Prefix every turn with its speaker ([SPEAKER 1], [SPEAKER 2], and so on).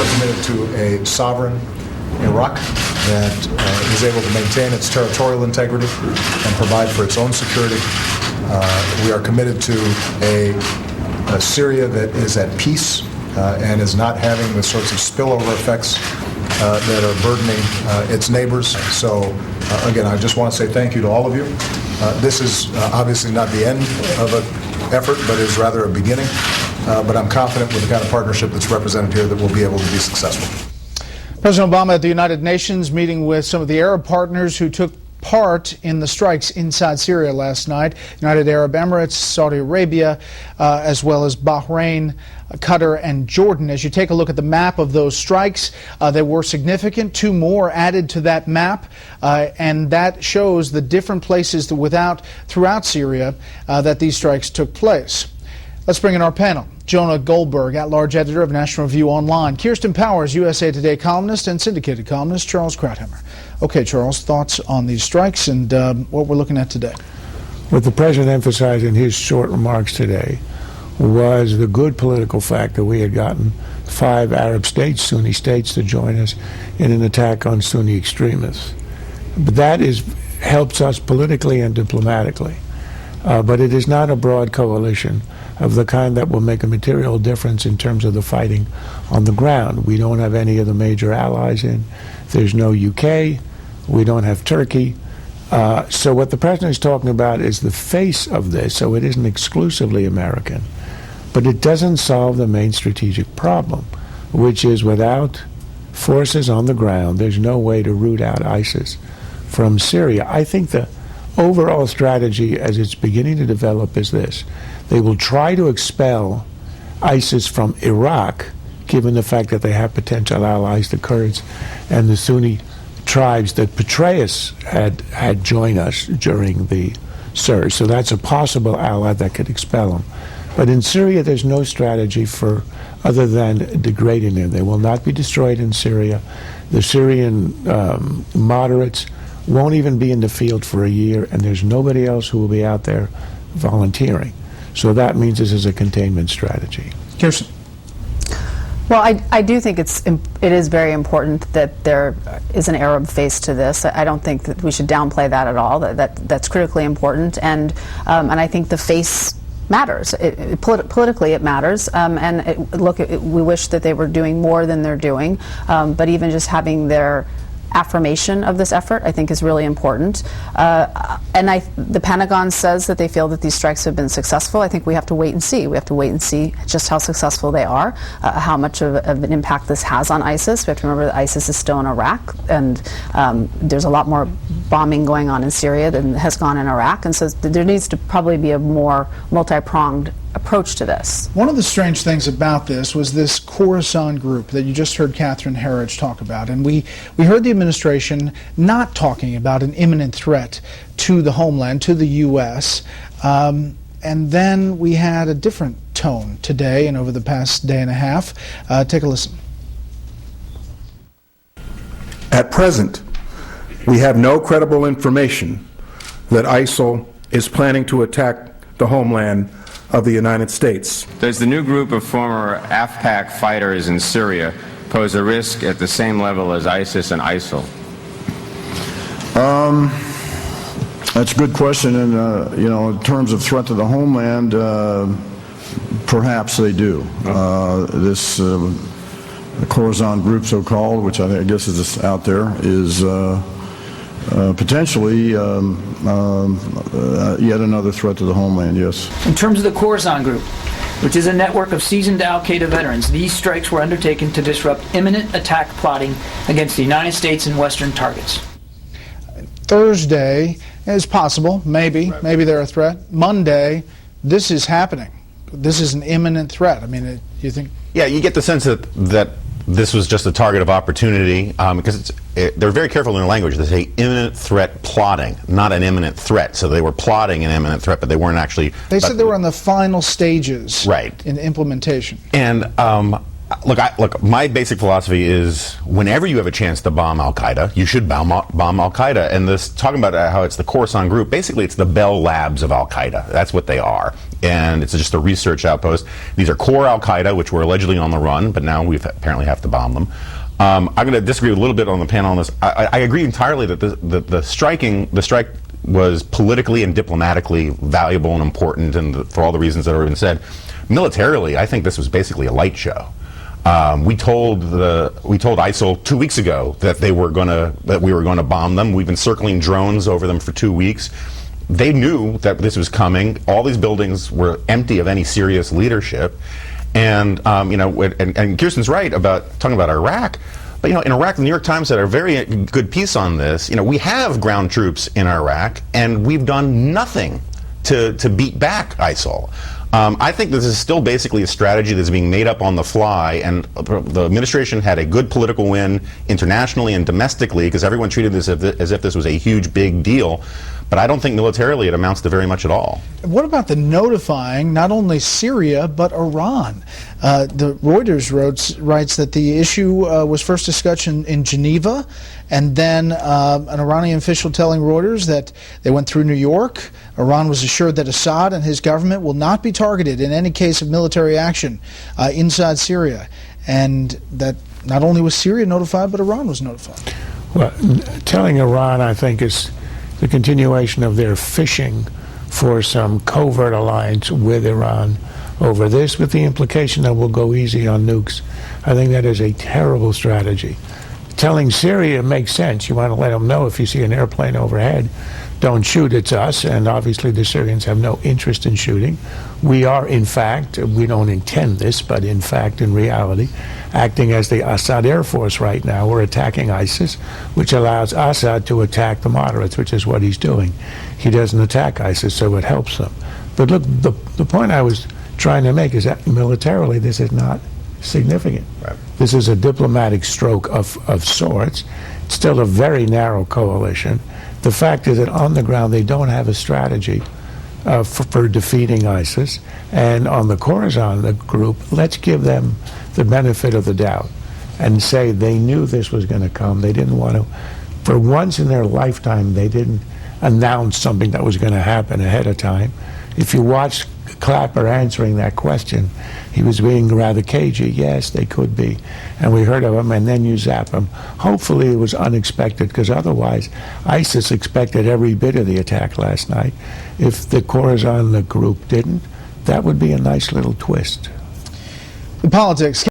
[SPEAKER 1] are committed to a sovereign Iraq that is able to maintain its territorial integrity and provide for its own security. We are committed to a Syria that is at peace and is not having the sorts of spillover effects that are burdening its neighbors. So, again, I just want to say thank you to all of you. This is obviously not the end of an effort, but is rather a beginning. But I'm confident with the kind of partnership that's represented here that we'll be able to be successful.
[SPEAKER 2] President Obama at the United Nations meeting with some of the Arab partners who took part in the strikes inside Syria last night. United Arab Emirates, Saudi Arabia, as well as Bahrain, Qatar, and Jordan. As you take a look at the map of those strikes, they were significant. 2 more added to that map, and that shows the different places throughout Syria that these strikes took place. Let's bring in our panel. Jonah Goldberg, at-large editor of National Review Online. Kirsten Powers, USA Today columnist, and syndicated columnist Charles Krauthammer. Okay, Charles, thoughts on these strikes and what we're looking at today?
[SPEAKER 3] What the president emphasized in his short remarks today was the good political fact that we had gotten 5 Arab states, Sunni states, to join us in an attack on Sunni extremists. But that helps us politically and diplomatically. But it is not a broad coalition of the kind that will make a material difference in terms of the fighting on the ground. We don't have any of the major allies in. There's no UK. We don't have Turkey. So what the president is talking about is the face of this, so it isn't exclusively American. But it doesn't solve the main strategic problem, which is without forces on the ground, there's no way to root out ISIS from Syria. I think the overall strategy as it's beginning to develop is this. They will try to expel ISIS from Iraq, given the fact that they have potential allies, the Kurds and the Sunni tribes that Petraeus had joined us during the surge. So that's a possible ally that could expel them. But in Syria, there's no strategy other than degrading them. They will not be destroyed in Syria. The Syrian moderates won't even be in the field for a year, and there's nobody else who will be out there volunteering. So that means this is a containment strategy.
[SPEAKER 2] Kirsten.
[SPEAKER 4] Well, I do think it is very important that there is an Arab face to this. I don't think that we should downplay that at all. That's critically important, and I think the face matters. Politically, it matters. We wish that they were doing more than they're doing, but even just having their affirmation of this effort, I think, is really important. The Pentagon says that they feel that these strikes have been successful. I think we have to wait and see. We have to wait and see just how successful they are, how much of an impact this has on ISIS. We have to remember that ISIS is still in Iraq, and there's a lot more bombing going on in Syria than has gone in Iraq, and so there needs to probably be a more multi-pronged approach to this.
[SPEAKER 2] One of the strange things about this was this Khorasan group that you just heard Catherine Herridge talk about, and we heard the administration not talking about an imminent threat to the homeland, to the U.S., and then we had a different tone today and over the past day and a half. Take a listen.
[SPEAKER 5] At present, we have no credible information that ISIL is planning to attack the homeland of the United States.
[SPEAKER 6] Does the new group of former AFPAC fighters in Syria pose a risk at the same level as ISIS and ISIL?
[SPEAKER 7] That's a good question, and in terms of threat to the homeland, perhaps they do. This Khorasan group, so-called, which I guess is out there, is potentially yet another threat to the homeland, yes.
[SPEAKER 8] In terms of the Khorasan group, which is a network of seasoned al-Qaeda veterans, these strikes were undertaken to disrupt imminent attack plotting against the United States and Western targets.
[SPEAKER 2] Thursday is possible, maybe they're a threat. Monday, this is happening. This is an imminent threat. I mean, you think?
[SPEAKER 9] Yeah, you get the sense that this was just a target of opportunity, because they're very careful in their language. They say imminent threat plotting, not an imminent threat. So they were plotting an imminent threat, but they weren't actually.
[SPEAKER 2] They said they were in the final stages,
[SPEAKER 9] right,
[SPEAKER 2] in implementation.
[SPEAKER 9] And Look, my basic philosophy is whenever you have a chance to bomb Al-Qaeda, you should bomb Al-Qaeda. And this, talking about how it's the Khorasan group, basically it's the Bell Labs of Al-Qaeda. That's what they are. And it's just a research outpost. These are core Al-Qaeda, which were allegedly on the run, but now we apparently have to bomb them. I'm going to disagree a little bit on the panel on this. I agree entirely that the strike was politically and diplomatically valuable and important, and for all the reasons that have been said. Militarily, I think this was basically a light show. We told ISIL 2 weeks ago that we were going to bomb them. We've been circling drones over them for 2 weeks. They knew that this was coming. All these buildings were empty of any serious leadership. And and Kirsten's right about talking about Iraq. But in Iraq, the New York Times had a very good piece on this. We have ground troops in Iraq, and we've done nothing to beat back ISIL. I think this is still basically a strategy that's being made up on the fly, and the administration had a good political win internationally and domestically because everyone treated this as if this was a huge, big deal. But I don't think militarily it amounts to very much at all.
[SPEAKER 2] What about the notifying not only Syria but Iran? The Reuters writes that the issue was first discussed in Geneva, and then an Iranian official telling Reuters that they went through New York. Iran was assured that Assad and his government will not be targeted in any case of military action inside Syria, and that not only was Syria notified, but Iran was notified.
[SPEAKER 3] Well, telling Iran, I think, is the continuation of their fishing for some covert alliance with Iran over this, with the implication that we'll go easy on nukes. I think that is a terrible strategy. Telling Syria makes sense. You want to let them know if you see an airplane overhead, don't shoot, it's us, and obviously the Syrians have no interest in shooting. We are, in fact, we don't intend this, but in fact, in reality, acting as the Assad Air Force right now. We're attacking ISIS, which allows Assad to attack the moderates, which is what he's doing. He doesn't attack ISIS, so it helps them. But look, the point I was trying to make is that militarily this is not significant. Right. This is a diplomatic stroke of sorts. It's still a very narrow coalition. The fact is that on the ground they don't have a strategy for defeating ISIS. And on the Khorasan, the group, let's give them the benefit of the doubt and say they knew this was going to come. They didn't want to, for once in their lifetime, they didn't announce something that was going to happen ahead of time. If you watch Clapper answering that question, he was being rather cagey. Yes, they could be. And we heard of him, and then you zap him. Hopefully it was unexpected, because otherwise ISIS expected every bit of the attack last night. If the Khorasan group didn't, that would be a nice little twist.
[SPEAKER 2] The politics.